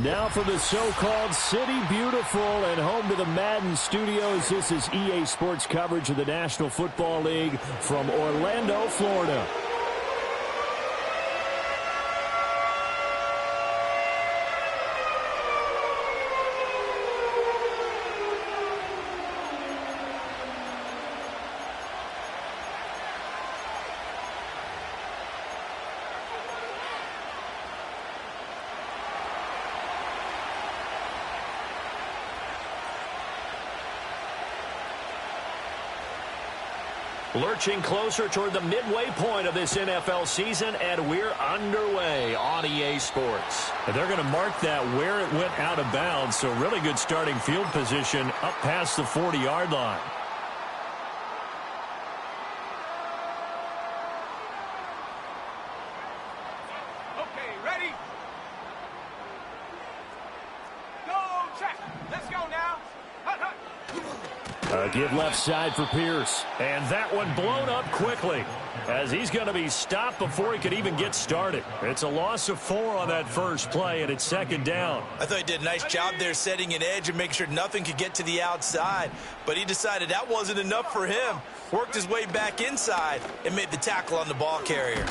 Now for the so-called City Beautiful and home to the Madden Studios. This is EA Sports coverage of the National Football League from Orlando, Florida. Lurching closer toward the midway point of this NFL season, and we're underway on EA Sports. And they're going to mark that where it went out of bounds, so really good starting field position up past the 40-yard line. Okay, ready? Go, check. Let's go now. Hut, hut. Give left side for Pierce. And that one blown up quickly as he's going to be stopped before he could even get started. It's a loss of 4 on that first play, and it's second down. I thought he did a nice job there setting an edge and making sure nothing could get to the outside. But he decided that wasn't enough for him. Worked his way back inside and made the tackle on the ball carrier.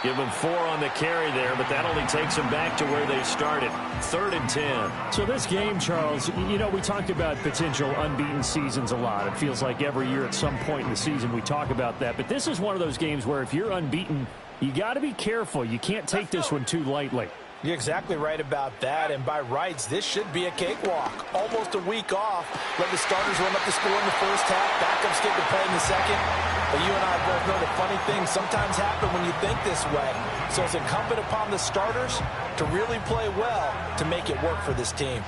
Give him 4 on the carry there, but that only takes them back to where they started. 3rd and 10. So this game, Charles, you know, we talked about potential unbeaten seasons a lot. It feels like every year at some point in the season we talk about that. But this is one of those games where if you're unbeaten, you got to be careful. You can't take this one too lightly. You're exactly right about that, and by rights, this should be a cakewalk. Almost a week off. Let the starters run up the score in the first half, backups get to play in the second. But you and I both know the funny things sometimes happen when you think this way. So it's incumbent upon the starters to really play well to make it work for this team.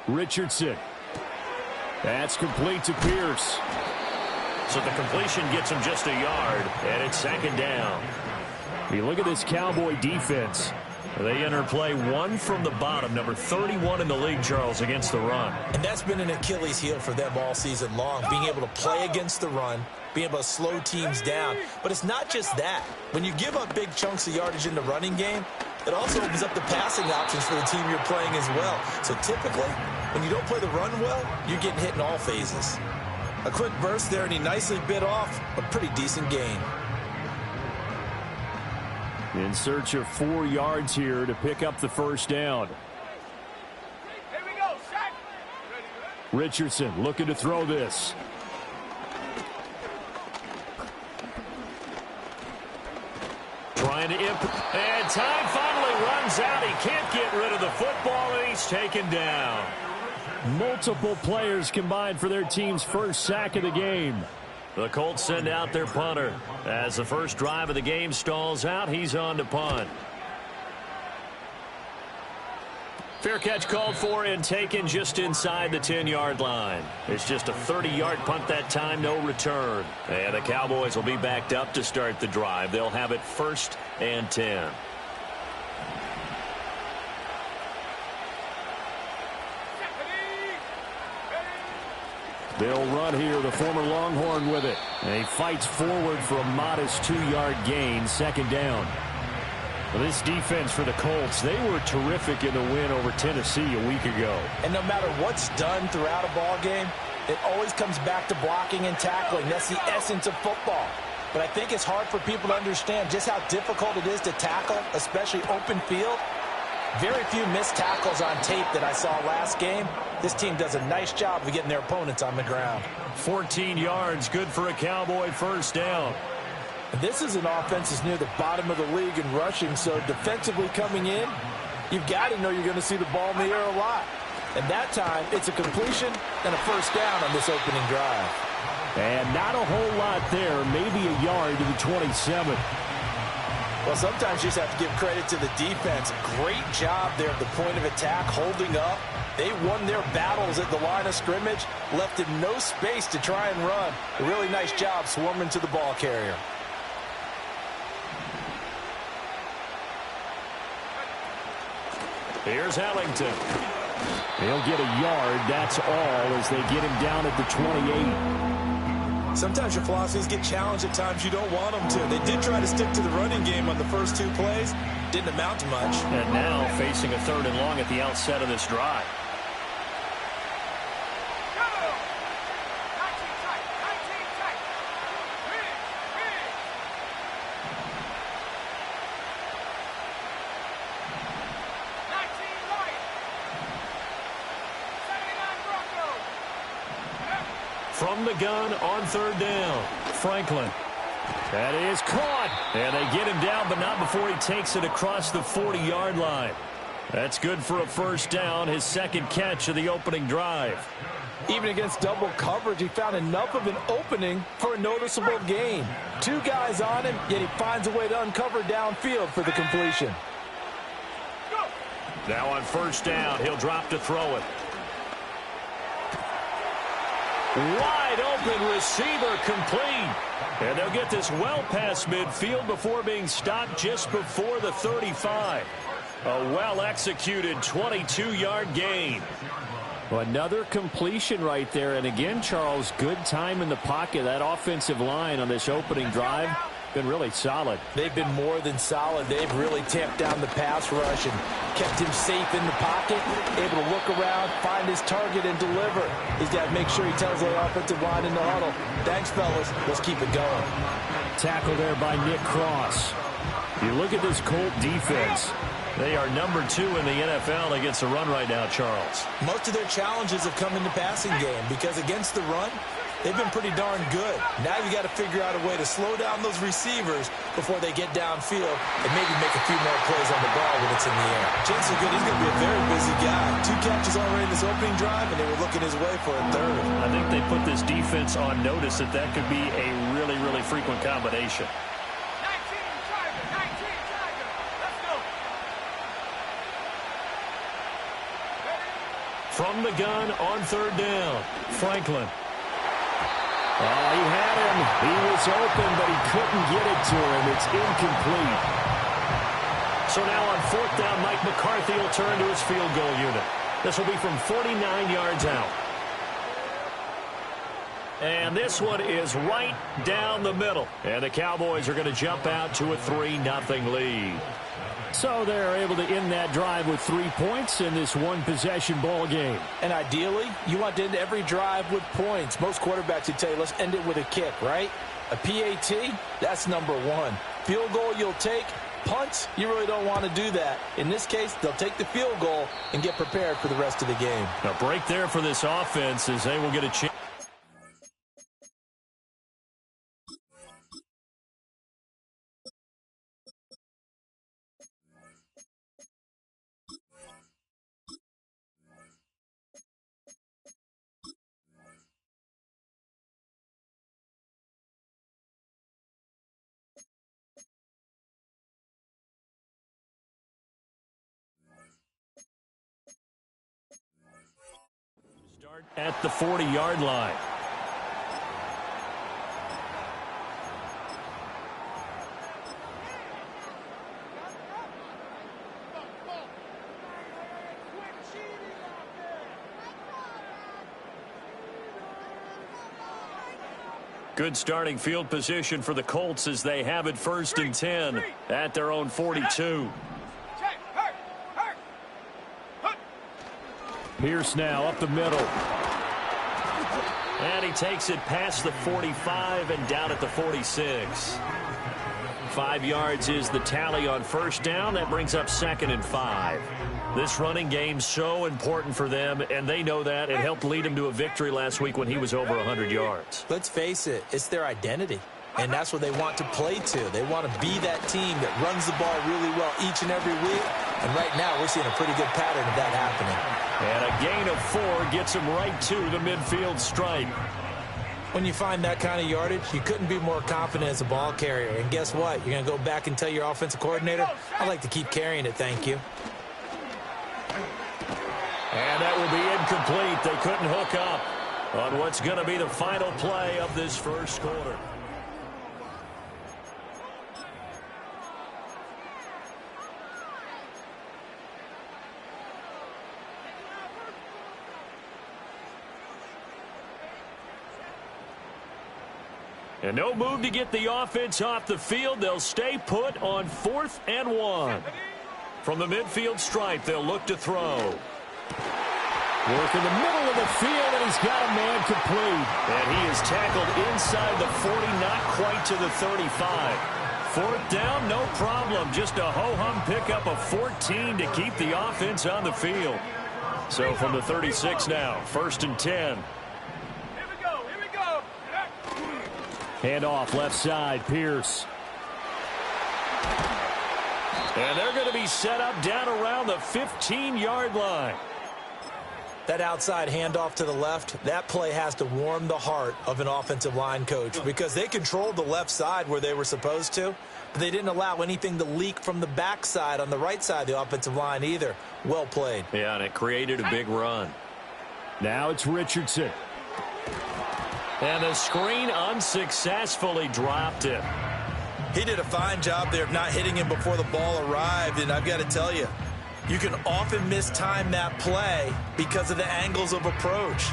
Richardson. That's complete to Pierce. So the completion gets him just a yard, and it's second down. You look at this Cowboy defense. They enter play 1 from the bottom, number 31 in the league, Charles, against the run. And that's been an Achilles heel for them all season long, being able to play against the run, being able to slow teams down. But it's not just that. When you give up big chunks of yardage in the running game, it also opens up the passing options for the team you're playing as well. So typically, when you don't play the run well, you're getting hit in all phases. A quick burst there, and he nicely bit off a pretty decent gain. In search of 4 yards here to pick up the first down. Here we go, Shaq. Richardson looking to throw this. Trying to and time finally runs out. He can't get rid of the football, and he's taken down. Multiple players combined for their team's first sack of the game. The Colts send out their punter. As the first drive of the game stalls out, he's on to punt. Fair catch called for and taken just inside the 10-yard line. It's just a 30-yard punt that time, no return. And the Cowboys will be backed up to start the drive. They'll have it 1st and 10. They'll run here, the former Longhorn with it. And he fights forward for a modest 2-yard gain, second down. Well, this defense for the Colts, they were terrific in the win over Tennessee a week ago. And no matter what's done throughout a ball game, it always comes back to blocking and tackling. That's the essence of football. But I think it's hard for people to understand just how difficult it is to tackle, especially open field. Very few missed tackles on tape that I saw last game. This team does a nice job of getting their opponents on the ground. 14 yards, good for a Cowboy first down. This is an offense that's near the bottom of the league in rushing, so defensively coming in, you've got to know you're going to see the ball in the air a lot. And that time, it's a completion and a first down on this opening drive. And not a whole lot there, maybe a yard to the 27. Well, sometimes you just have to give credit to the defense. Great job there at the point of attack, holding up. They won their battles at the line of scrimmage, left him no space to try and run. A really nice job swarming to the ball carrier. Here's Ellington. He'll get a yard, that's all, as they get him down at the 28. Sometimes your philosophies get challenged at times you don't want them to. They did try to stick to the running game on the first 2 plays. Didn't amount to much. And now facing a 3rd and long at the outset of this drive. From the gun on 3rd down, Franklin. That is caught. And they get him down, but not before he takes it across the 40-yard line. That's good for a 1st down, his 2nd catch of the opening drive. Even against double coverage, he found enough of an opening for a noticeable gain. 2 guys on him, yet he finds a way to uncover downfield for the completion. Now on 1st down, he'll drop to throw it. Wide open receiver complete. And they'll get this well past midfield before being stopped just before the 35. A well-executed 22-yard gain. Well, another completion right there. And again, Charles, good time in the pocket. That offensive line on this opening drive been really solid. They've been more than solid. They've really tamped down the pass rush and kept him safe in the pocket, able to look around, find his target, and deliver. He's got to make sure he tells the offensive line in the huddle, thanks, fellas. Let's keep it going. Tackle there by Nick Cross. You look at this Colt defense. They are number 2 in the NFL against the run right now, Charles. Most of their challenges have come in the passing game because against the run, they've been pretty darn good. Now you got to figure out a way to slow down those receivers before they get downfield and maybe make a few more plays on the ball when it's in the air. Chances are good he's going to be a very busy guy. 2 catches already in this opening drive, and they were looking his way for a 3rd. I think they put this defense on notice that that could be a really, really frequent combination. From the gun on 3rd down, Franklin. Oh, he had him. He was open, but he couldn't get it to him. It's incomplete. So now on 4th down, Mike McCarthy will turn to his field goal unit. This will be from 49 yards out. And this one is right down the middle. And the Cowboys are going to jump out to a 3-0 lead. So they're able to end that drive with 3 points in this one-possession ball game. And ideally, you want to end every drive with points. Most quarterbacks would tell you, let's end it with a kick, right? A PAT, that's number 1. Field goal you'll take. Punts, you really don't want to do that. In this case, they'll take the field goal and get prepared for the rest of the game. A break there for this offense as they will get a chance. Start at the 40-yard line. Good starting field position for the Colts as they have it 1st and 10 at their own 42. Pierce now up the middle. And he takes it past the 45 and down at the 46. 5 yards is the tally on 1st down. That brings up 2nd and 5. This running game so important for them, and they know that. It helped lead them to a victory last week when he was over 100 yards. Let's face it, it's their identity. And that's what they want to play to. They want to be that team that runs the ball really well each and every week. And right now, we're seeing a pretty good pattern of that happening. And a gain of 4 gets him right to the midfield stripe. When you find that kind of yardage, you couldn't be more confident as a ball carrier. And guess what? You're going to go back and tell your offensive coordinator, I'd like to keep carrying it, thank you. And that will be incomplete. They couldn't hook up on what's going to be the final play of this first quarter. And no move to get the offense off the field. They'll stay put on 4th and 1. From the midfield stripe, they'll look to throw. Work in the middle of the field, and he's got a man complete. And he is tackled inside the 40, not quite to the 35. 4th down, no problem. Just a ho-hum pickup of 14 to keep the offense on the field. So from the 36 now, 1st and 10. Hand off left side, Pierce. And they're going to be set up down around the 15-yard line. That outside handoff to the left, that play has to warm the heart of an offensive line coach because they controlled the left side where they were supposed to, but they didn't allow anything to leak from the backside on the right side of the offensive line either. Well played. Yeah, and it created a big run. Now it's Richardson. And the screen unsuccessfully dropped it. He did a fine job there of not hitting him before the ball arrived, and I've got to tell you, you can often mistime that play because of the angles of approach.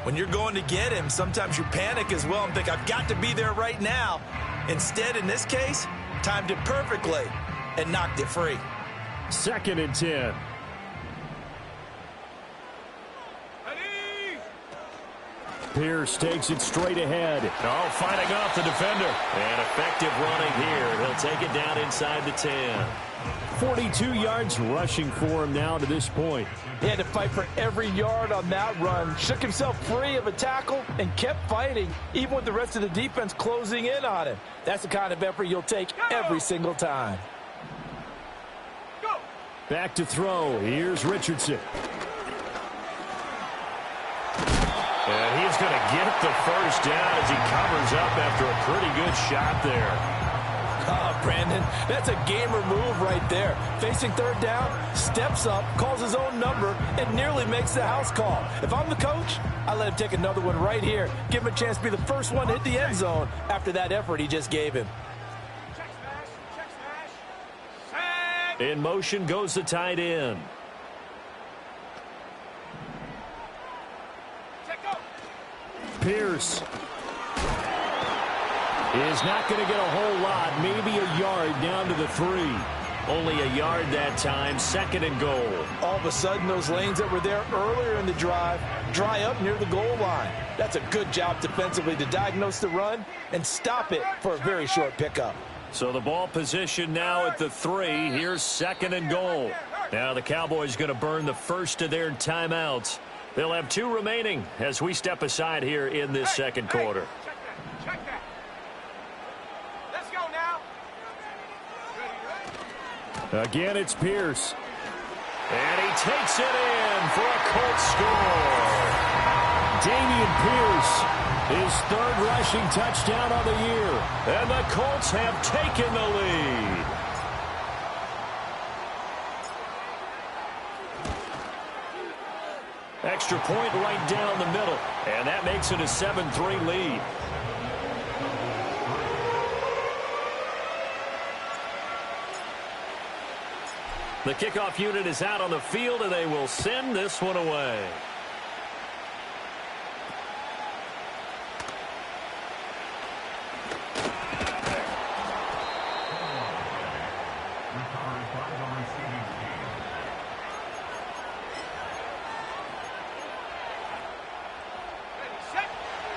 When you're going to get him, sometimes you panic as well and think, I've got to be there right now. Instead, in this case, timed it perfectly and knocked it free. 2nd and 10. Pierce takes it straight ahead. Oh, fighting off the defender. And effective running here. He'll take it down inside the 10. 42 yards rushing for him now to this point. He had to fight for every yard on that run. Shook himself free of a tackle and kept fighting, even with the rest of the defense closing in on him. That's the kind of effort you'll take every single time. Back to throw. Here's Richardson. And he's going to get the first down as he covers up after a pretty good shot there. Oh, Brandon, that's a gamer move right there. Facing 3rd down, steps up, calls his own number, and nearly makes the house call. If I'm the coach, I let him take another one right here. Give him a chance to be the first one to hit the end zone after that effort he just gave him. In motion goes the tight end. Pierce is not going to get a whole lot, maybe a yard down to the 3. Only a yard that time, 2nd and goal. All of a sudden, those lanes that were there earlier in the drive dry up near the goal line. That's a good job defensively to diagnose the run and stop it for a very short pickup. So the ball position now at the 3. Here's 2nd and goal. Now the Cowboys going to burn the first of their timeouts. They'll have 2 remaining as we step aside here in this second quarter. Check that. Let's go now. Again, it's Pierce. And he takes it in for a Colts score. Dameon Pierce, his 3rd rushing touchdown of the year. And the Colts have taken the lead. Extra point right down the middle. And that makes it a 7-3 lead. The kickoff unit is out on the field, and they will send this one away.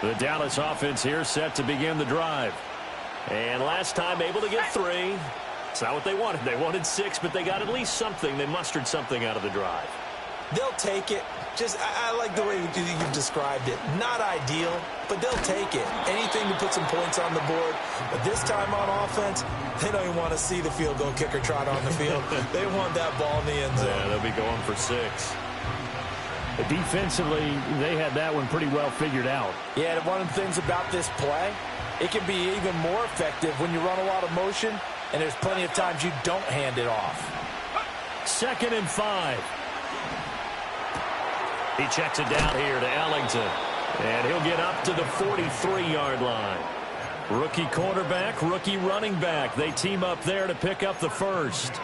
The Dallas offense here set to begin the drive. And last time able to get 3. It's not what they wanted. They wanted 6, but they got at least something. They mustered something out of the drive. They'll take it. I like the way you've described it. Not ideal, but they'll take it. Anything to put some points on the board. But this time on offense, they don't even want to see the field goal kicker trot on the field. They want that ball in the end zone. Yeah, they'll be going for 6. Defensively, they had that one pretty well figured out. Yeah, and one of the things about this play, it can be even more effective when you run a lot of motion, and there's plenty of times you don't hand it off. 2nd and 5. He checks it down here to Ellington. And he'll get up to the 43-yard line. Rookie quarterback, rookie running back. They team up there to pick up the first.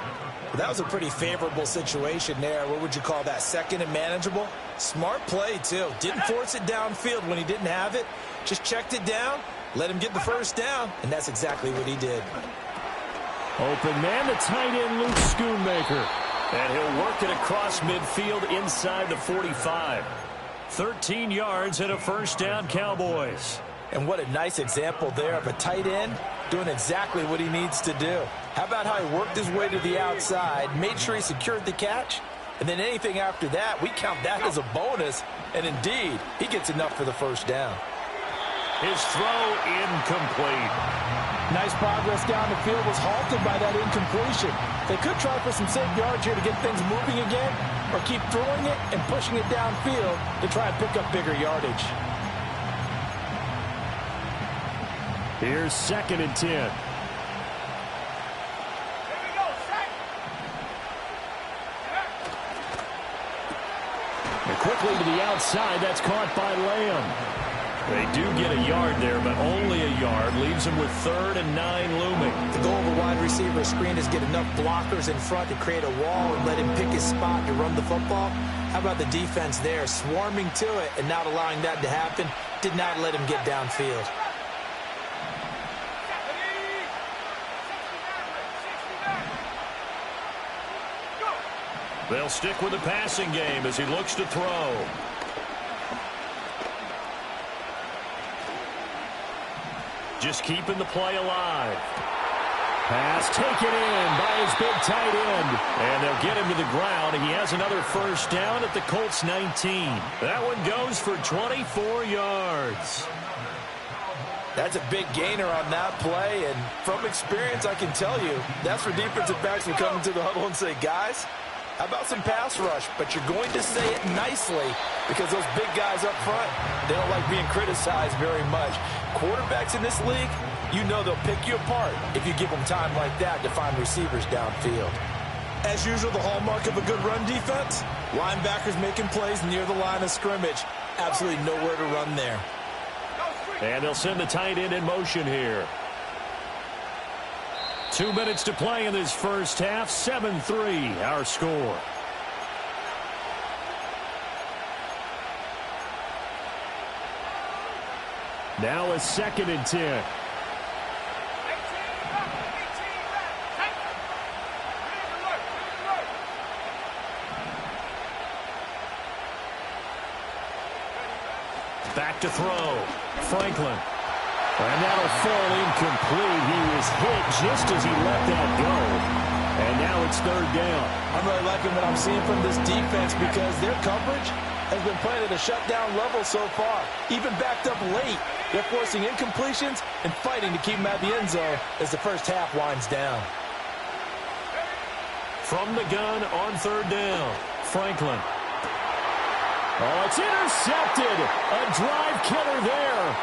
That was a pretty favorable situation there. What would you call that? 2nd and manageable? Smart play, too. Didn't force it downfield when he didn't have it. Just checked it down Let him get the first down, and that's exactly what he did. Open man, the tight end, Luke Schoonmaker. And he'll work it across midfield inside the 45. 13 yards and a first down, Cowboys. And what a nice example there of a tight end doing exactly what he needs to do. How about how he worked his way to the outside, made sure he secured the catch, and then anything after that, we count that as a bonus. And indeed, he gets enough for the first down. His throw incomplete. Nice progress down the field was halted by that incompletion. They could try for some safe yards here to get things moving again, or keep throwing it and pushing it downfield to try and pick up bigger yardage. Here's 2nd and 10. Here we go, sack. And quickly to the outside, that's caught by Lamb. They do get a yard there, but only a yard. Leaves them with 3rd and 9 looming. The goal of a wide receiver screen is get enough blockers in front to create a wall and let him pick his spot to run the football. How about the defense there, swarming to it and not allowing that to happen? Did not let him get downfield. They'll stick with the passing game as he looks to throw. Just keeping the play alive. Pass taken in by his big tight end. And they'll get him to the ground. He has another first down at the Colts 19. That one goes for 24 yards. That's a big gainer on that play, and from experience, I can tell you, that's where defensive backs will come into the huddle and say, guys, how about some pass rush? But you're going to say it nicely because those big guys up front, they don't like being criticized very much. Quarterbacks in this league, you know they'll pick you apart if you give them time like that to find receivers downfield. As usual, the hallmark of a good run defense, linebackers making plays near the line of scrimmage. Absolutely nowhere to run there. And they'll send the tight end in motion here. 2 minutes to play in this first half. 7-3, our score. Now a 2nd and 10. Back to throw. Franklin. And that'll fall incomplete. He was hit just as he let that go. And now it's 3rd down. I'm really liking what I'm seeing from this defense because their coverage has been playing at a shutdown level so far. Even backed up late, they're forcing incompletions and fighting to keep them out of the end zone as the first half winds down. From the gun on 3rd down. Franklin. Oh, it's intercepted. A drive killer there.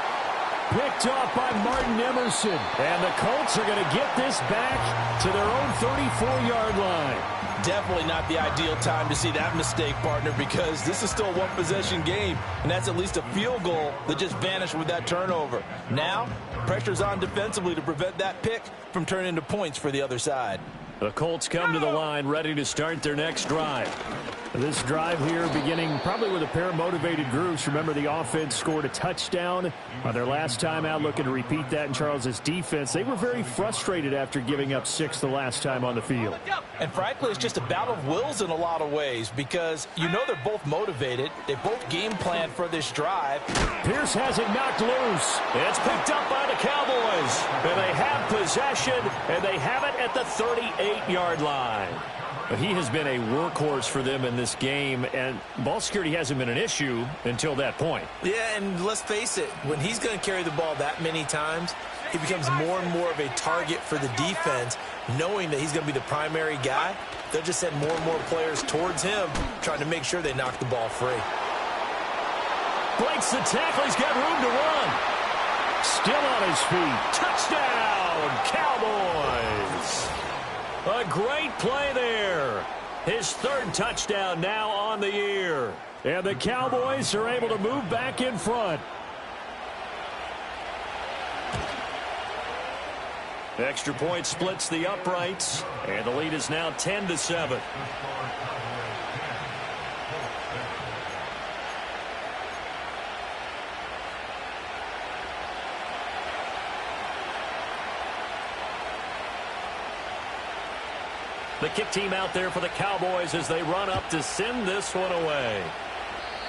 Picked off by Martin Emerson. And the Colts are going to get this back to their own 34-yard line. Definitely not the ideal time to see that mistake, partner, because this is still a one-possession game, and that's at least a field goal that just vanished with that turnover. Now, pressure's on defensively to prevent that pick from turning into points for the other side. The Colts come to the line ready to start their next drive. This drive here beginning probably with a pair of motivated groups. Remember, the offense scored a touchdown on their last time out, looking to repeat that in Charles' defense. They were very frustrated after giving up 6 the last time on the field. And frankly, it's just a battle of wills in a lot of ways because you know they're both motivated. They both game planned for this drive. Pierce has it knocked loose. It's picked up by the Cowboys. And they have possession, and they have it at the 38-yard line. But he has been a workhorse for them in this game, and ball security hasn't been an issue until that point. Yeah, and let's face it, when he's going to carry the ball that many times, he becomes more and more of a target for the defense, knowing that he's going to be the primary guy. They'll just send more and more players towards him, trying to make sure they knock the ball free. Breaks the tackle. He's got room to run. Still on his feet. Touchdown, Cowboys. A great play there. His 3rd touchdown now on the year. And the Cowboys are able to move back in front. Extra point splits the uprights, and the lead is now 10-7. The kick team out there for the Cowboys as they run up to send this one away.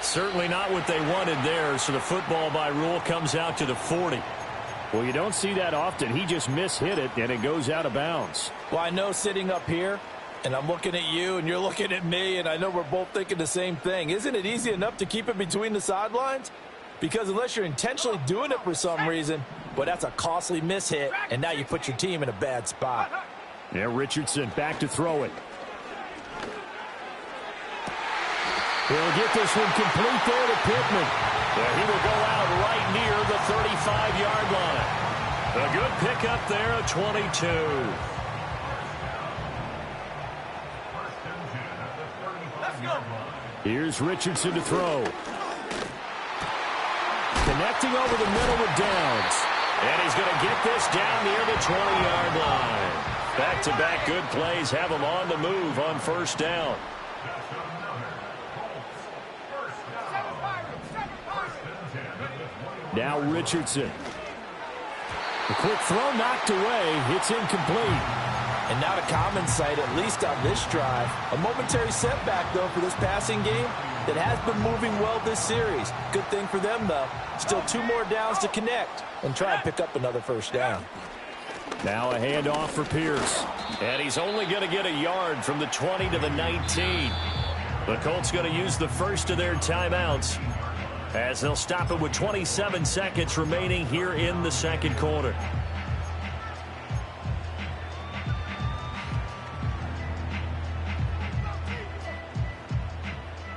Certainly not what they wanted there, so the football by rule comes out to the 40. Well, you don't see that often. He just mishit it, and it goes out of bounds. Well, I know sitting up here, and I'm looking at you, and you're looking at me, and I know we're both thinking the same thing. Isn't it easy enough to keep it between the sidelines? Because unless you're intentionally doing it for some reason, well, that's a costly mishit, and now you put your team in a bad spot. Yeah, Richardson back to throw it. He'll get this one complete there to Pittman. Yeah, he will go out right near the 35-yard line. A good pickup there, a 22. Here's Richardson to throw. Connecting over the middle with Downs. And he's going to get this down near the 20-yard line. Back-to-back good plays have him on the move on first down. Now Richardson. A quick throw knocked away. It's incomplete. And not a common sight, at least on this drive. A momentary setback, though, for this passing game that has been moving well this series. Good thing for them, though. Still 2 more downs to connect and try and pick up another first down. Now a handoff for Pierce. And he's only going to get a yard from the 20 to the 19. The Colts going to use the first of their timeouts as they'll stop it with 27 seconds remaining here in the second quarter.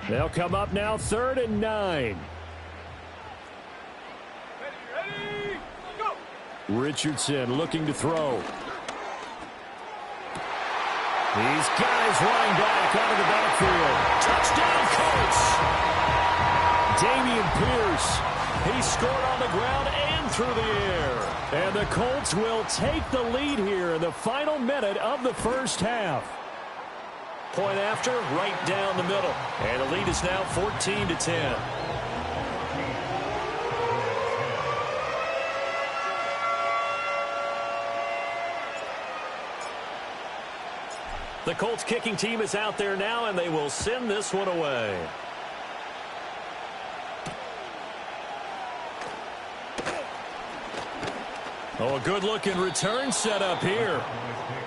They'll come up now 3rd and 9. Ready, go! Richardson looking to throw. These guys running back out of the backfield. Touchdown, Colts! Dameon Pierce. He scored on the ground and through the air. And the Colts will take the lead here in the final minute of the first half. Point after, right down the middle. And the lead is now 14-10. The Colts kicking team is out there now, and they will send this one away. Oh, a good-looking return set up here.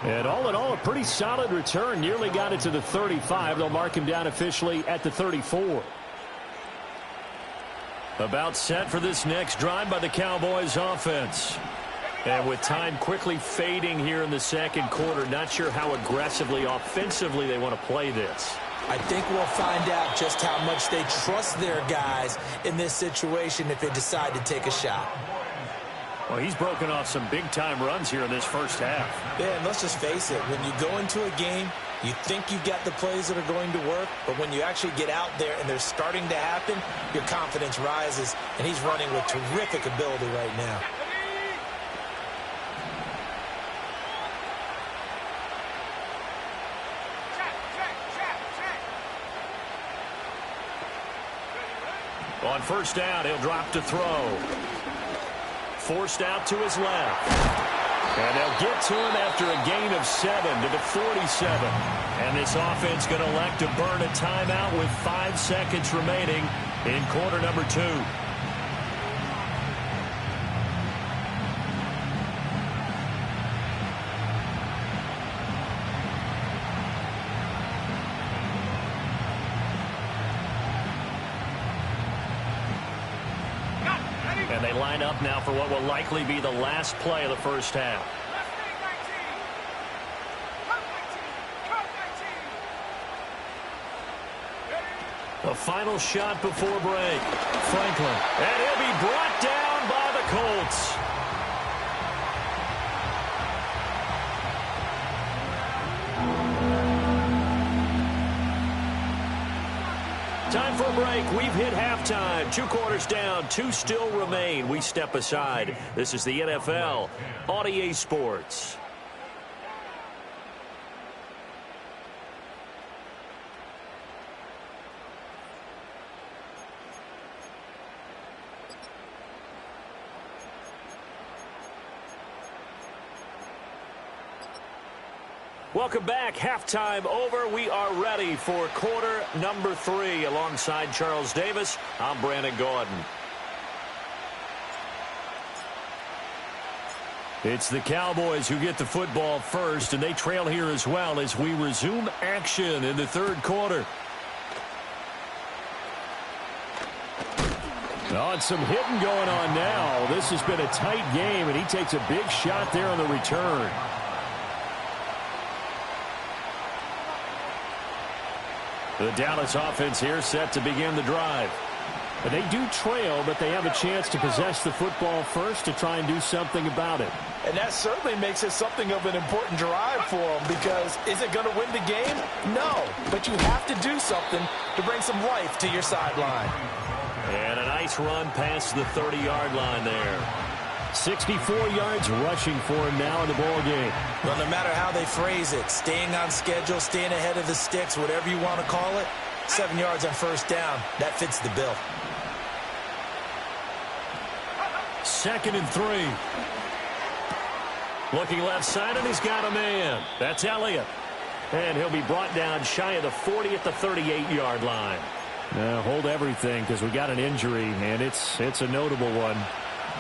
And all in all, a pretty solid return. Nearly got it to the 35. They'll mark him down officially at the 34. About set for this next drive by the Cowboys offense. And with time quickly fading here in the second quarter, not sure how aggressively, offensively they want to play this. I think we'll find out just how much they trust their guys in this situation if they decide to take a shot. Well, he's broken off some big-time runs here in this first half. Yeah, and let's just face it. When you go into a game, you think you've got the plays that are going to work, but when you actually get out there and they're starting to happen, your confidence rises, and he's running with terrific ability right now. On first down, he'll drop to throw. Forced out to his left. And they'll get to him after a gain of 7 to the 47. And this offense going to elect to burn a timeout with 5 seconds remaining in quarter number 2. And they line up now for what will likely be the last play of the first half. The final shot before break. Franklin. And he'll be brought down by the Colts. Time for a break. We've hit halftime. 2 quarters down. 2 still remain. We step aside. This is the NFL on EA Sports. Welcome back. Halftime over. We are ready for quarter number 3. Alongside Charles Davis, I'm Brandon Gordon. It's the Cowboys who get the football first, and they trail here as well as we resume action in the third quarter. Oh, and some hitting going on now. This has been a tight game, and he takes a big shot there on the return. The Dallas offense here set to begin the drive. But they do trail, but they have a chance to possess the football first to try and do something about it. And that certainly makes it something of an important drive for them, because is it going to win the game? No, but you have to do something to bring some life to your sideline. And a nice run past the 30-yard line there. 64 yards rushing for him now in the ball game. Well, no matter how they phrase it, staying on schedule, staying ahead of the sticks, whatever you want to call it, 7 yards on first down, that fits the bill. 2nd and 3. Looking left side, and he's got a man. That's Elliott. And he'll be brought down shy of the 40 at the 38-yard line. Now hold everything, because we got an injury, and it's a notable one.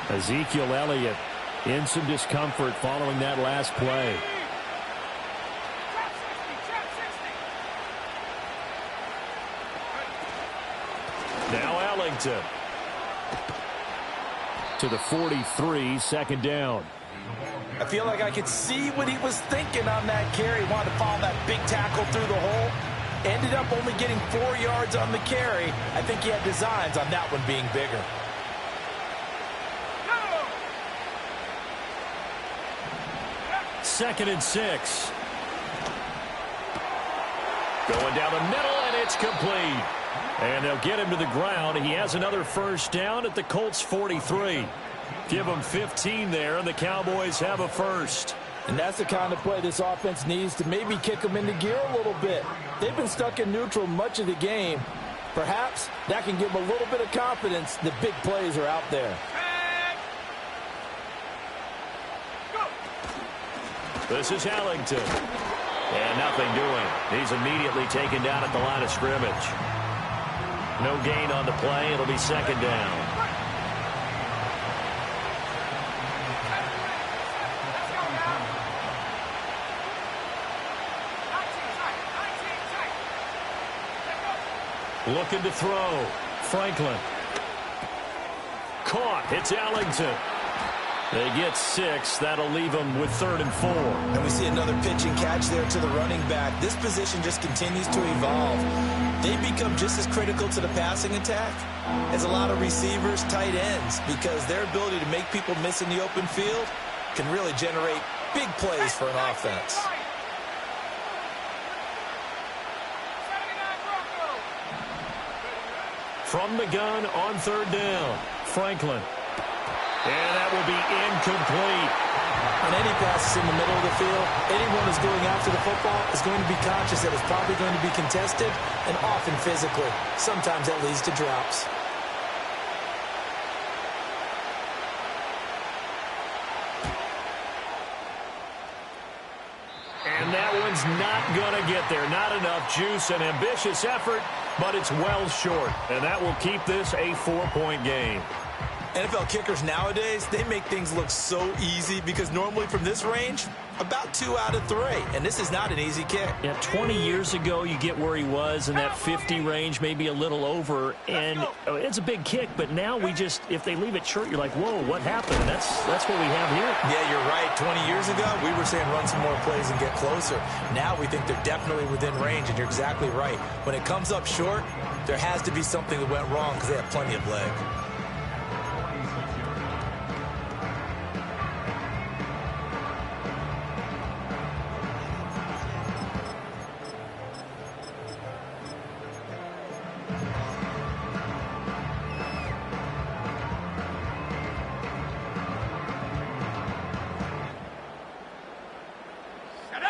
Ezekiel Elliott in some discomfort following that last play. Now Ellington. To the 43, 2nd down. I feel like I could see what he was thinking on that carry. He wanted to follow that big tackle through the hole. Ended up only getting 4 yards on the carry. I think he had designs on that one being bigger. Second and 6. Going down the middle, and it's complete. And they'll get him to the ground. He has another first down at the Colts 43. Give him 15 there, and the Cowboys have a first. And that's the kind of play this offense needs to maybe kick them into gear a little bit. They've been stuck in neutral much of the game. Perhaps that can give them a little bit of confidence that big plays are out there. This is Ellington. And nothing doing. He's immediately taken down at the line of scrimmage. No gain on the play. It'll be 2nd down. Looking to throw. Franklin. Caught. It's Ellington. They get 6. That'll leave them with 3rd and 4. And we see another pitch and catch there to the running back. This position just continues to evolve. They become just as critical to the passing attack as a lot of receivers, tight ends, because their ability to make people miss in the open field can really generate big plays for an offense. From the gun on 3rd down. Franklin. And that will be incomplete. On any passes in the middle of the field, anyone who's going after the football is going to be conscious that it's probably going to be contested, and often physically. Sometimes that leads to drops. And that one's not going to get there. Not enough juice. An ambitious effort, but it's well short. And that will keep this a 4-point game. NFL kickers nowadays, they make things look so easy because normally from this range, about 2 out of 3. And this is not an easy kick. Yeah, 20 years ago, you get where he was in that 50 range, maybe a little over. And it's a big kick, but now we just, if they leave it short, you're like, whoa, what happened? And that's what we have here. Yeah, you're right. 20 years ago, we were saying run some more plays and get closer. Now we think they're definitely within range, and you're exactly right. When it comes up short, there has to be something that went wrong because they have plenty of leg.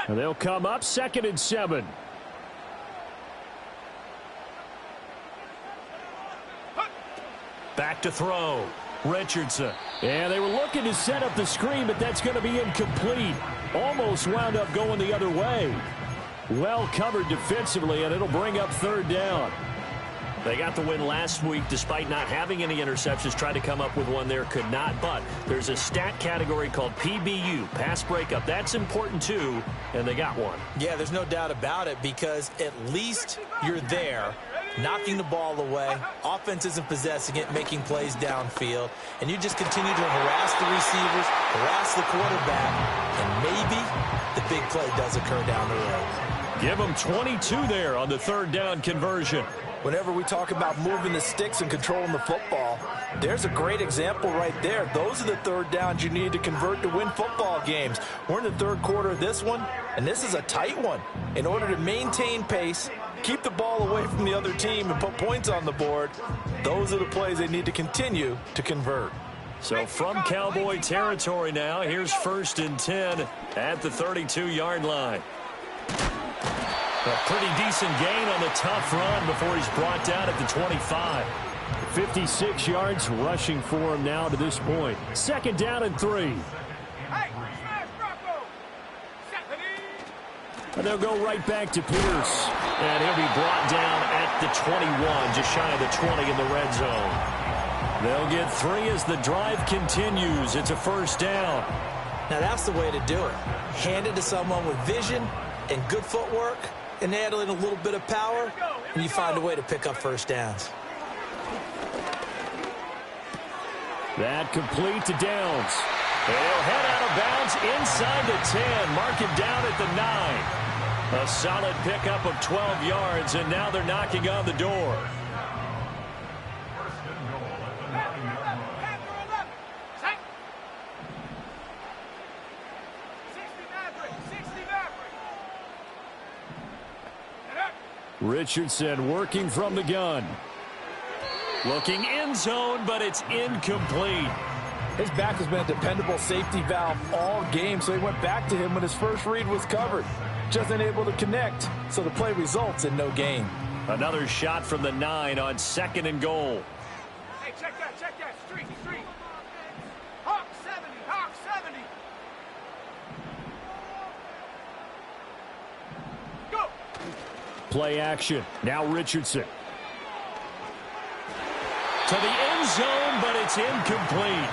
And they'll come up 2nd and 7. Back to throw. Richardson. And they were looking to set up the screen, but that's going to be incomplete. Almost wound up going the other way. Well covered defensively, and it'll bring up third down. They got the win last week despite not having any interceptions. Tried to come up with one there, could not. But there's a stat category called PBU, pass breakup. That's important too, and they got one. Yeah, there's no doubt about it, because at least you're there, knocking the ball away. Offense isn't possessing it, making plays downfield. And you just continue to harass the receivers, harass the quarterback, and maybe the big play does occur down the road. Give them 22 there on the third down conversion. Whenever we talk about moving the sticks and controlling the football, there's a great example right there. Those are the third downs you need to convert to win football games. We're in the third quarter of this one, and this is a tight one. In order to maintain pace, keep the ball away from the other team, and put points on the board, those are the plays they need to continue to convert. So from Cowboy territory now, here's 1st and 10 at the 32-yard line. A pretty decent gain on the tough run before he's brought down at the 25. 56 yards rushing for him now to this point. 2nd down and 3. Hey, smash Rocco! And they'll go right back to Pierce. And he'll be brought down at the 21, just shy of the 20 in the red zone. They'll get 3 as the drive continues. It's a 1st down. Now that's the way to do it. Hand it to someone with vision and good footwork, and add in a little bit of power, and you find a way to pick up 1st downs. That complete to Downs. They'll head out of bounds inside the 10. Mark him down at the 9. A solid pickup of 12 yards, and now they're knocking on the door. Richardson working from the gun. Looking end zone, but it's incomplete. His back has been a dependable safety valve all game, so he went back to him when his first read was covered. Just unable to connect, so the play results in no gain. Another shot from the 9 on 2nd and goal. Hey, check that, street. Hawk 70. Go! Play action. Now Richardson. To the end zone, but it's incomplete.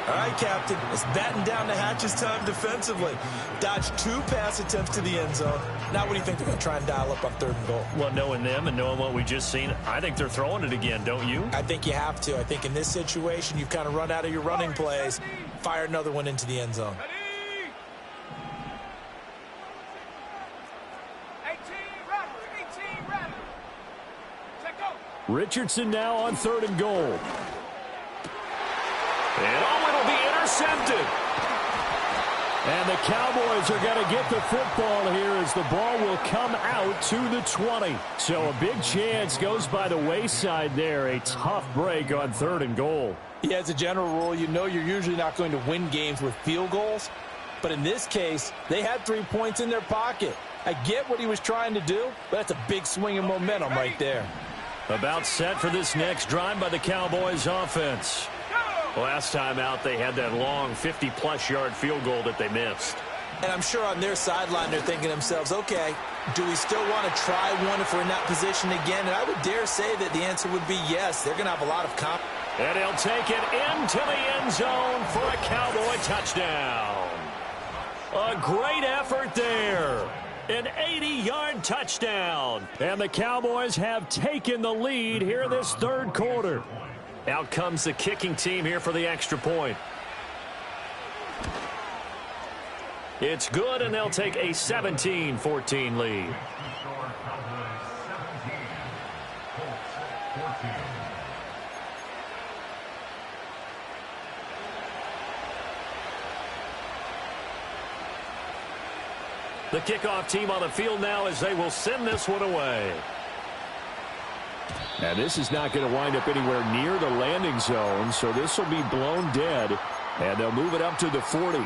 All right, Captain. It's batten down the hatches time defensively. Dodged 2 pass attempts to the end zone. Now what do you think they're going to try and dial up on 3rd and goal? Well, knowing them and knowing what we just seen, I think they're throwing it again, don't you? I think you have to. I think in this situation, you've kind of run out of your running plays. Fire another one into the end zone. 18 Rattler. Check go. Richardson now on 3rd and goal. And it'll be intercepted. And the Cowboys are going to get the football here as the ball will come out to the 20. So a big chance goes by the wayside there. A tough break on 3rd and goal. Yeah, as a general rule, you know you're usually not going to win games with field goals. But in this case, they had 3 points in their pocket. I get what he was trying to do, but that's a big swing of momentum right there. About set for this next drive by the Cowboys offense. Last time out, they had that long 50-plus yard field goal that they missed. And I'm sure on their sideline they're thinking to themselves, okay, do we still want to try one if we're in that position again? And I would dare say that the answer would be yes. They're going to have a lot of confidence. And he'll take it into the end zone for a Cowboy touchdown. A great effort there. An 80-yard touchdown. And the Cowboys have taken the lead here in this 3rd quarter. Out comes the kicking team here for the extra point. It's good, and they'll take a 17-14 lead. The kickoff team on the field now as they will send this one away. And this is not going to wind up anywhere near the landing zone, so this will be blown dead, and they'll move it up to the 40.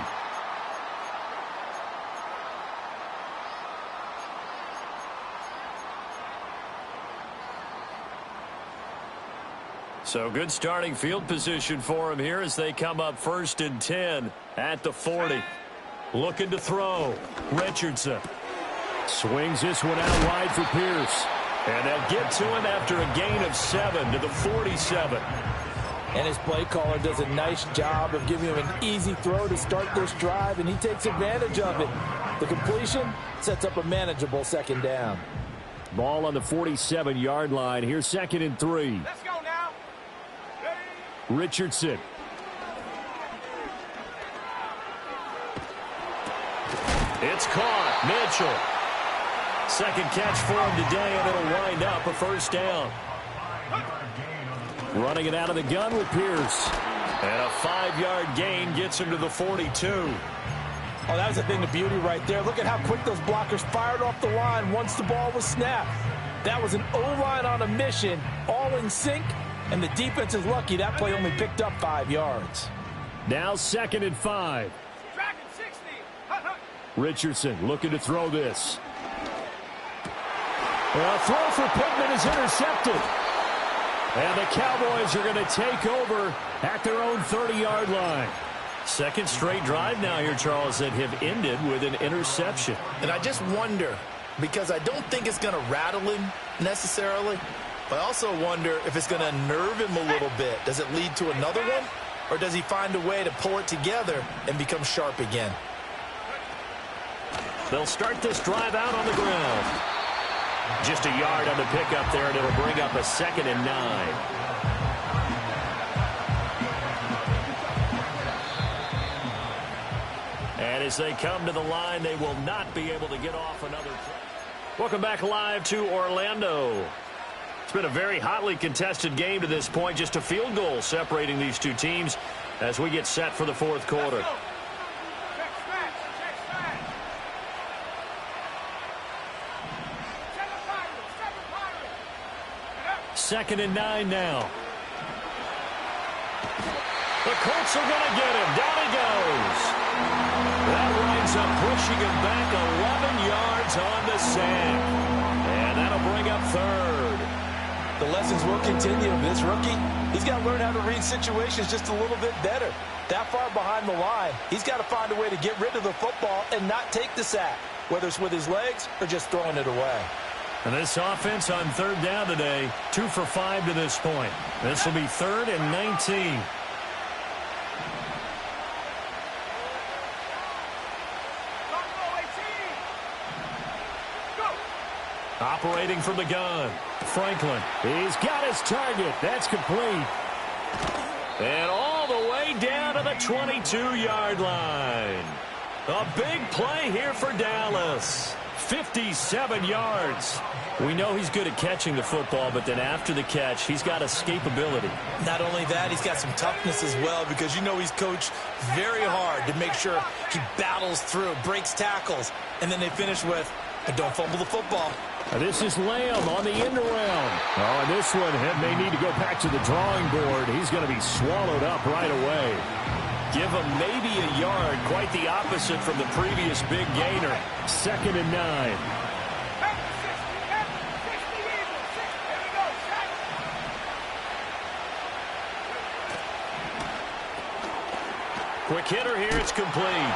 So good starting field position for them here as they come up 1st and 10 at the 40. Looking to throw. Richardson. Swings this one out wide for Pierce. And they'll get to him after a gain of 7 to the 47. And his play caller does a nice job of giving him an easy throw to start this drive, and he takes advantage of it. The completion sets up a manageable second down. Ball on the 47-yard line. Here's 2nd and 3. Let's go now. Richardson. It's caught. Mitchell. Second catch for him today, and it'll wind up a first down. Running it out of the gun with Pierce. And a 5-yard gain gets him to the 42. Oh, that was a thing of beauty right there. Look at how quick those blockers fired off the line once the ball was snapped. That was an O-line on a mission, all in sync, and the defense is lucky that play only picked up 5 yards. Now 2nd and 5. Tracking 60. Richardson looking to throw this. A throw for Pittman is intercepted. And the Cowboys are going to take over at their own 30-yard line. Second straight drive now here, Charles, that have ended with an interception. And I just wonder, because I don't think it's going to rattle him necessarily, but I also wonder if it's going to unnerve him a little bit. Does it lead to another one? Or does he find a way to pull it together and become sharp again? They'll start this drive out on the ground. Just a yard on the pickup there, and it'll bring up a 2nd and 9. And as they come to the line, they will not be able to get off another play. Welcome back live to Orlando. It's been a very hotly contested game to this point. Just a field goal separating these two teams as we get set for the fourth quarter. Second and 9 now. The Colts are going to get him. Down he goes. That winds up pushing him back 11 yards on the sack. And that'll bring up 3rd. The lessons will continue. This rookie, he's got to learn how to read situations just a little bit better. That far behind the line, he's got to find a way to get rid of the football and not take the sack, whether it's with his legs or just throwing it away. And this offense on 3rd down today, 2 for 5 to this point. This will be 3rd and 19. Operating from the gun, Franklin. He's got his target. That's complete. And all the way down to the 22-yard line. A big play here for Dallas. 57 yards. We know he's good at catching the football, but then after the catch, he's got escapability. Not only that, he's got some toughness as well, because you know he's coached very hard to make sure he battles through, breaks tackles, and then they finish with, don't fumble the football. This is Lamb on the end around. Oh, and this one may need to go back to the drawing board. He's going to be swallowed up right away. Give him maybe a yard, quite the opposite from the previous big gainer. 2nd and 9. Quick hitter here, it's complete.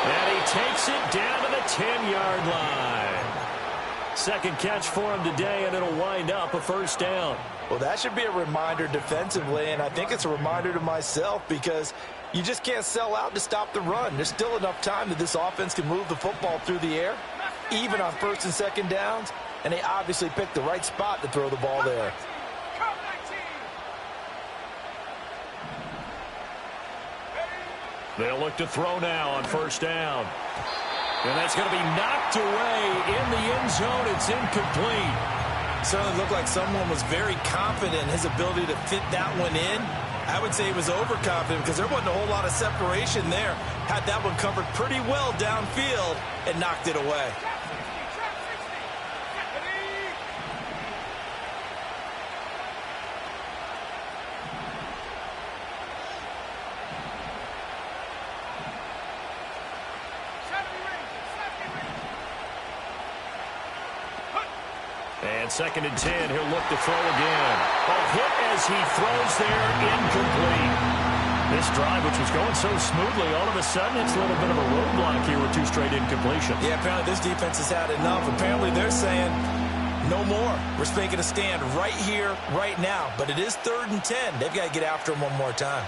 And he takes it down to the 10-yard line. Second catch for him today, and it'll wind up a first down. Well, that should be a reminder defensively, and I think it's a reminder to myself because you just can't sell out to stop the run. There's still enough time that this offense can move the football through the air, even on 1st and 2nd downs, and they obviously picked the right spot to throw the ball there. They'll look to throw now on 1st down. And that's going to be knocked away in the end zone. It's incomplete. Certainly looked like someone was very confident in his ability to fit that one in. I would say he was overconfident because there wasn't a whole lot of separation there. Had that one covered pretty well downfield and knocked it away. And 2nd and 10, he'll look to throw again. A hit as he throws there, incomplete. This drive, which was going so smoothly, all of a sudden it's a little bit of a roadblock here with 2 straight incompletions. Yeah, apparently this defense has had enough. Apparently they're saying no more. We're making a stand right here, right now. But it is 3rd and 10. They've got to get after him one more time.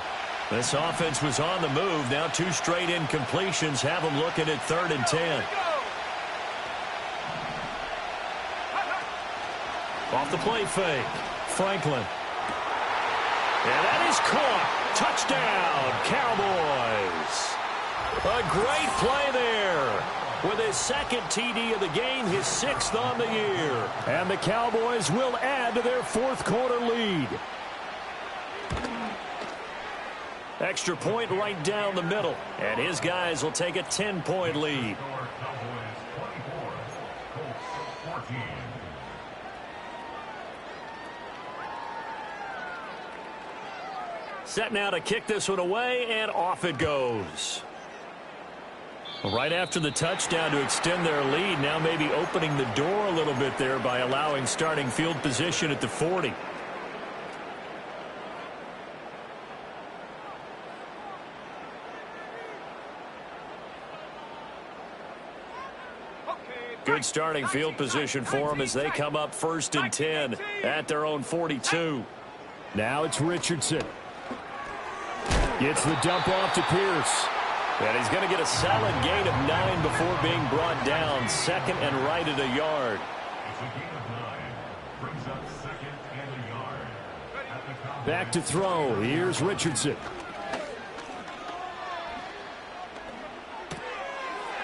This offense was on the move. Now 2 straight incompletions have them looking at 3rd and 10. Off the play fake. Franklin. And that is caught. Touchdown, Cowboys. A great play there. With his 2nd TD of the game, his 6th on the year. And the Cowboys will add to their 4th quarter lead. Extra point right down the middle. And his guys will take a 10-point lead. Set now to kick this one away, and off it goes. Right after the touchdown to extend their lead, now maybe opening the door a little bit there by allowing starting field position at the 40. Good starting field position for them as they come up 1st and 10 at their own 42. Now it's Richardson. Gets the dump off to Pierce. And he's going to get a solid gain of 9 before being brought down. 2nd and right at a yard. Back to throw. Here's Richardson.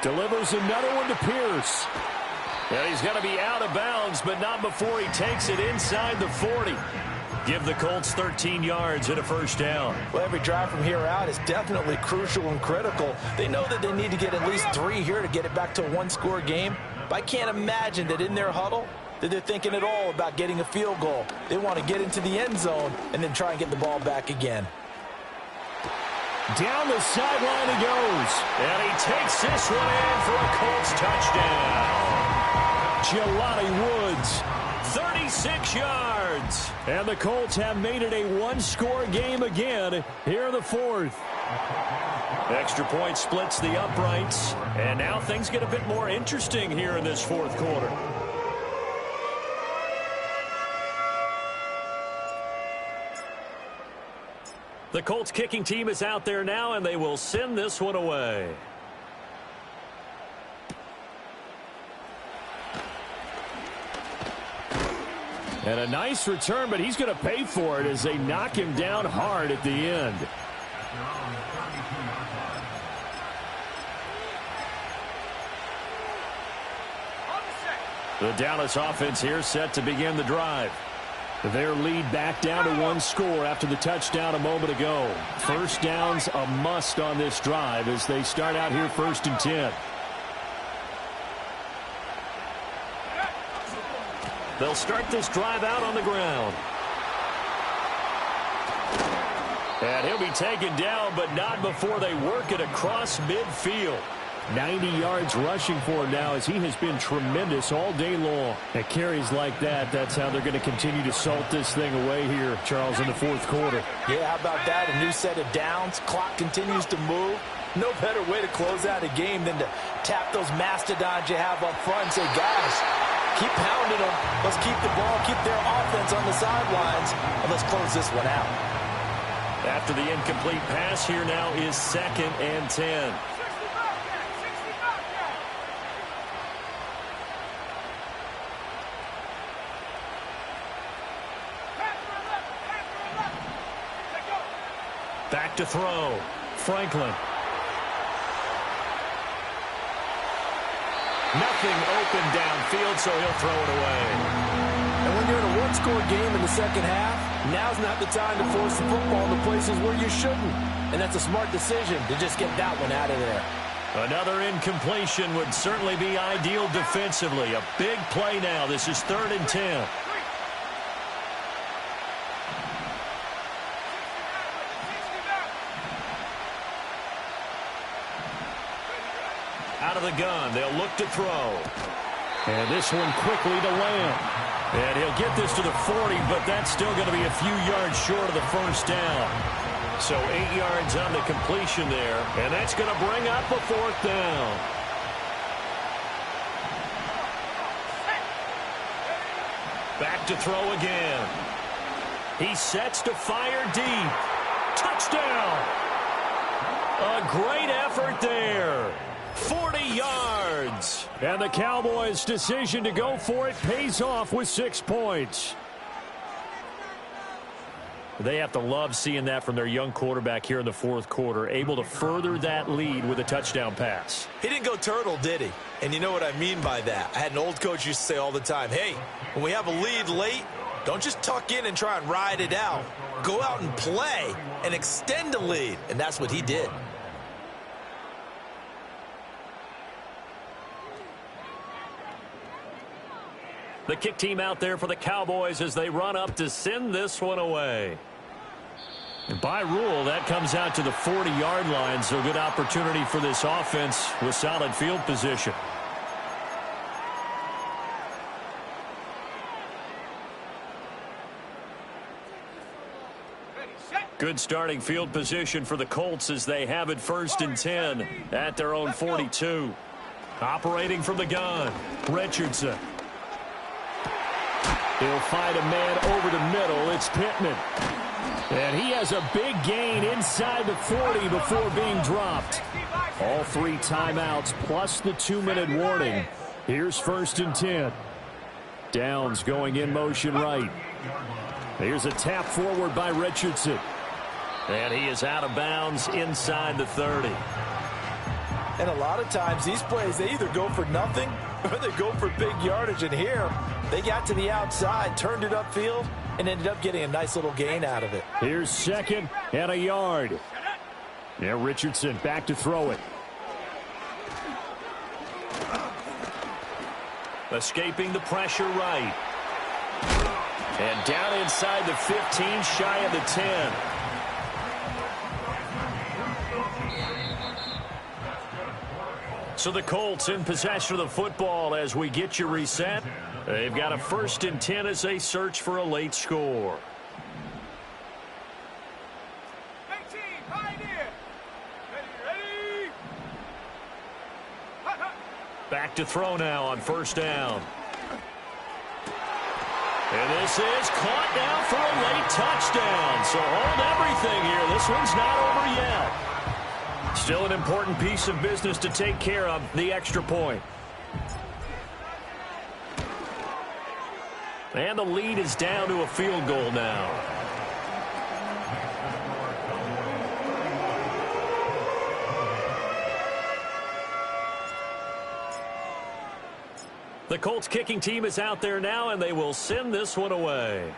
Delivers another one to Pierce. And he's going to be out of bounds, but not before he takes it inside the 40. Give the Colts 13 yards and a 1st down. Well, every drive from here out is definitely crucial and critical. They know that they need to get at least 3 here to get it back to a 1-score game. But I can't imagine that in their huddle that they're thinking at all about getting a field goal. They want to get into the end zone and then try and get the ball back again. Down the sideline he goes. And he takes this one in for a Colts touchdown. Jelani Woods. 36 yards. And the Colts have made it a 1-score game again here in the 4th. Extra point splits the uprights. And now things get a bit more interesting here in this 4th quarter. The Colts kicking team is out there now, and they will send this one away. And a nice return, but he's going to pay for it as they knock him down hard at the end. The Dallas offense here set to begin the drive. Their lead back down to 1 score after the touchdown a moment ago. 1st down's a must on this drive as they start out here 1st and 10. They'll start this drive out on the ground. And he'll be taken down, but not before they work it across midfield. 90 yards rushing for him now as he has been tremendous all day long. At carries like that, that's how they're going to continue to salt this thing away here, Charles, in the 4th quarter. Yeah, how about that? A new set of downs. Clock continues to move. No better way to close out a game than to tap those mastodons you have up front and say, guys, keep pounding them. Let's keep the ball, keep their offense on the sidelines, and let's close this one out. After the incomplete pass, here now is 2nd and 10. Back to throw. Franklin. Nothing open downfield, so he'll throw it away. And when you're in a 1-score game in the 2nd half, now's not the time to force the football to places where you shouldn't. And that's a smart decision to just get that one out of there. Another incompletion would certainly be ideal defensively. A big play now. This is 3rd and 10. Out of the gun, they'll look to throw. And this one quickly to Lamb. And he'll get this to the 40, but that's still going to be a few yards short of the 1st down. So 8 yards on the completion there, and that's going to bring up a 4th down. Back to throw again. He sets to fire deep. Touchdown! A great effort there. 40 yards. And the Cowboys' decision to go for it pays off with 6 points. They have to love seeing that from their young quarterback here in the 4th quarter, able to further that lead with a touchdown pass. He didn't go turtle, did he? And you know what I mean by that. I had an old coach used to say all the time, hey, when we have a lead late, don't just tuck in and try and ride it out. Go out and play and extend the lead. And that's what he did. The kick team out there for the Cowboys as they run up to send this one away. And by rule, that comes out to the 40-yard line, so good opportunity for this offense with solid field position. Good starting field position for the Colts as they have it 1st and 10 at their own 42. Operating from the gun, Richardson. He'll find a man over the middle. It's Pittman. And he has a big gain inside the 40 before being dropped. All 3 timeouts plus the 2-minute warning. Here's 1st and 10. Downs going in motion right. Here's a tap forward by Richardson. And he is out of bounds inside the 30. And a lot of times these plays, they either go for nothing or they go for big yardage. And here, they got to the outside, turned it upfield, and ended up getting a nice little gain out of it. Here's 2nd and a yard. Now Richardson back to throw it. Escaping the pressure right. And down inside the 15, shy of the 10. So the Colts in possession of the football as we get you reset. They've got a 1st and 10 as they search for a late score. Back to throw now on 1st down. And this is caught now for a late touchdown. So hold everything here. This one's not over yet. Still an important piece of business to take care of, the extra point. And the lead is down to a field goal now. The Colts kicking team is out there now, and they will send this one away.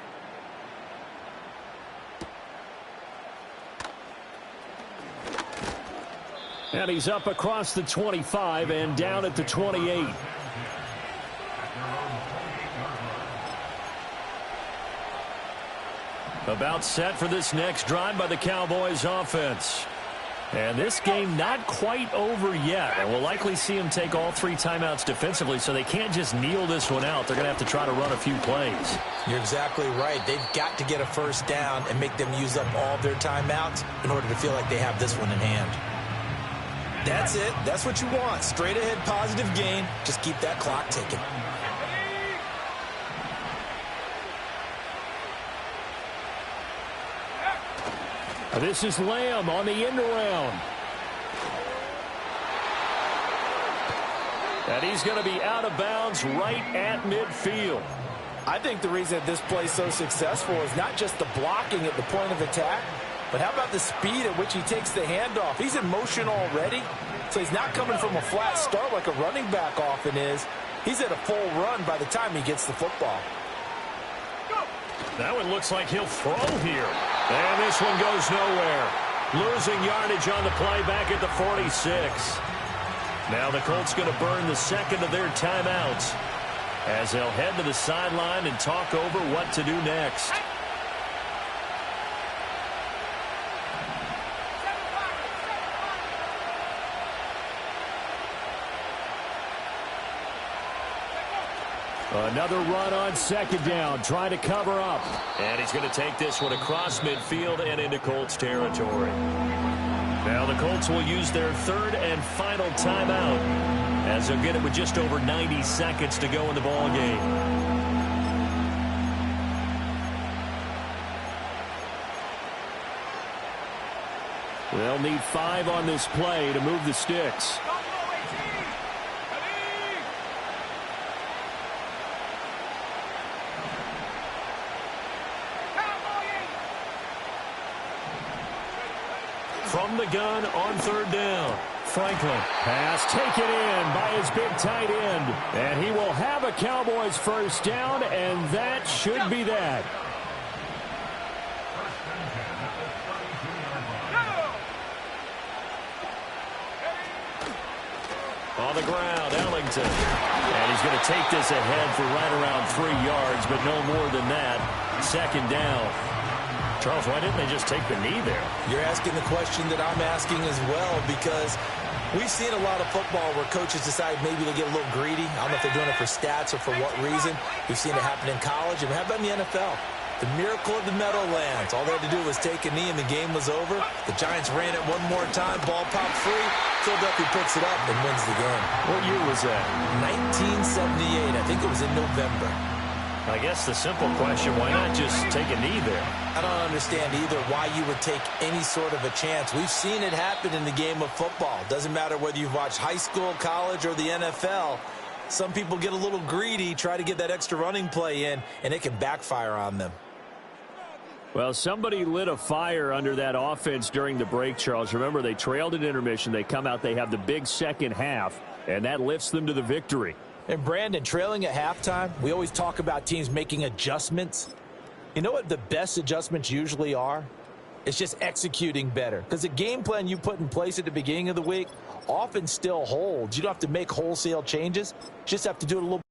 And he's up across the 25 and down at the 28. About set for this next drive by the Cowboys offense. And this game not quite over yet. And we'll likely see them take all 3 timeouts defensively, so they can't just kneel this one out. They're going to have to try to run a few plays. You're exactly right. They've got to get a 1st down and make them use up all their timeouts in order to feel like they have this one in hand. That's it. That's what you want. Straight ahead positive gain. Just keep that clock ticking. This is Lamb on the end around. And he's going to be out of bounds right at midfield. I think the reason that this play is so successful is not just the blocking at the point of attack, but how about the speed at which he takes the handoff? He's in motion already, so he's not coming from a flat start like a running back often is. He's at a full run by the time he gets the football. That one looks like he'll throw here. And this one goes nowhere. Losing yardage on the play back at the 46. Now the Colts going to burn the 2nd of their timeouts as they'll head to the sideline and talk over what to do next. Another run on second down, trying to cover up. And he's going to take this one across midfield and into Colts territory. Now the Colts will use their third and final timeout, as they'll get it with just over 90 seconds to go in the ball game. They'll need 5 on this play to move the sticks. From the gun on third down. Franklin. Pass taken in by his big tight end. And he will have a Cowboys first down, and that should be that. On the ground, Ellington. And he's going to take this ahead for right around 3 yards, but no more than that. Second down. Charles, why didn't they just take the knee there? You're asking the question that I'm asking as well, because we've seen a lot of football where coaches decide maybe to get a little greedy. I don't know if they're doing it for stats or for what reason. We've seen it happen in college, and how about in the NFL? The miracle of the Meadowlands. All they had to do was take a knee, and the game was over. The Giants ran it one more time. Ball popped free. Philadelphia picks it up and wins the game. What year was that? 1978. I think it was in November. I guess the simple question, why not just take a knee there? I don't understand either why you would take any sort of a chance. We've seen it happen in the game of football. Doesn't matter whether you've watched high school, college, or the NFL. Some people get a little greedy, try to get that extra running play in, and it can backfire on them. Well, somebody lit a fire under that offense during the break, Charles. Remember, they trailed at intermission. They come out, they have the big second half, and that lifts them to the victory. And Brandon, trailing at halftime, we always talk about teams making adjustments. You know what the best adjustments usually are? It's just executing better. Because the game plan you put in place at the beginning of the week often still holds. You don't have to make wholesale changes. You just have to do it a little